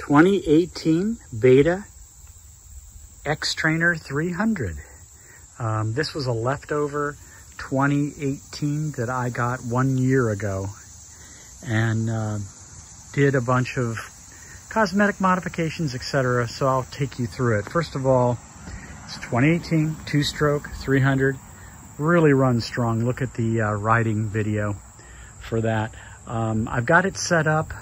2018 Beta Xtrainer 300. This was a leftover 2018 that I got 1 year ago, and did a bunch of cosmetic modifications, etc. So I'll take you through it. First of all, it's 2018 two-stroke 300. Really runs strong. Look at the riding video for that. I've got it set up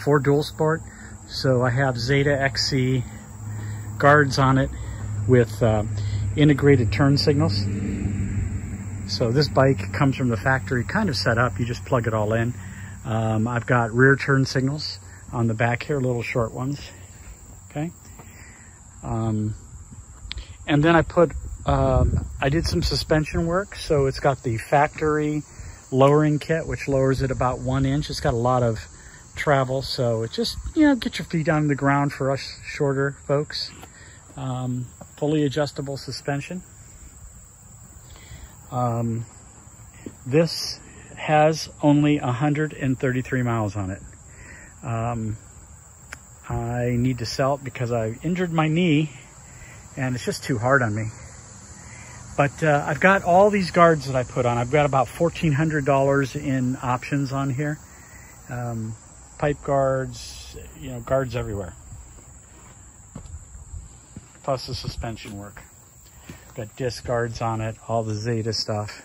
for dual sport. So I have Zeta XC guards on it with integrated turn signals. So this bike comes from the factory kind of set up. You just plug it all in. I've got rear turn signals on the back here, little short ones. Okay. And then I did some suspension work. So it's got the factory lowering kit, which lowers it about 1 inch. It's got a lot of travel. So it just, get your feet on the ground for us shorter folks. Fully adjustable suspension. This has only 133 miles on it. I need to sell it because I injured my knee and it's just too hard on me. But I've got all these guards that I put on. I've got about $1,400 in options on here. Pipe guards, guards everywhere. Plus the suspension work. Got disc guards on it, all the Zeta stuff.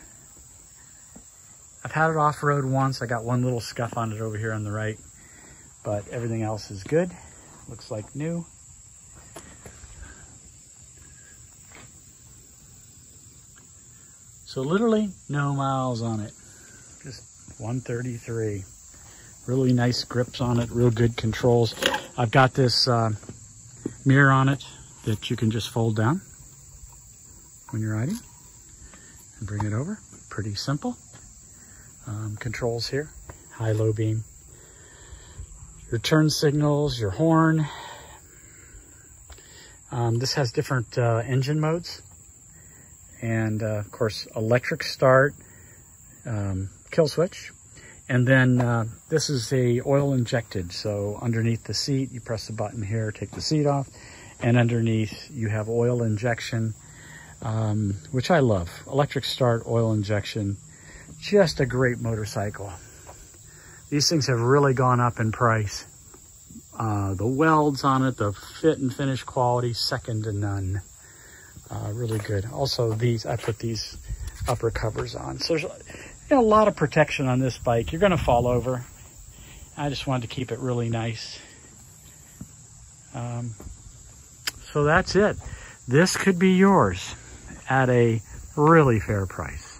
I've had it off-road once. I got one little scuff on it over here on the right, but everything else is good. Looks like new. So literally no miles on it, just 133. Really nice grips on it, real good controls. I've got this mirror on it that you can just fold down when you're riding and bring it over. Pretty simple. Controls here, high, low beam, your turn signals, your horn. This has different engine modes, and of course electric start, kill switch, and then this is a oil injected. So underneath the seat, you press the button here, take the seat off, and underneath you have oil injection, which I love. Electric start, oil injection. Just a great motorcycle. These things have really gone up in price. The welds on it, the fit and finish quality, second to none. Really good. Also, I put these upper covers on. So there's a lot of protection on this bike. You're going to fall over. I just wanted to keep it really nice. So that's it. This could be yours at a really fair price.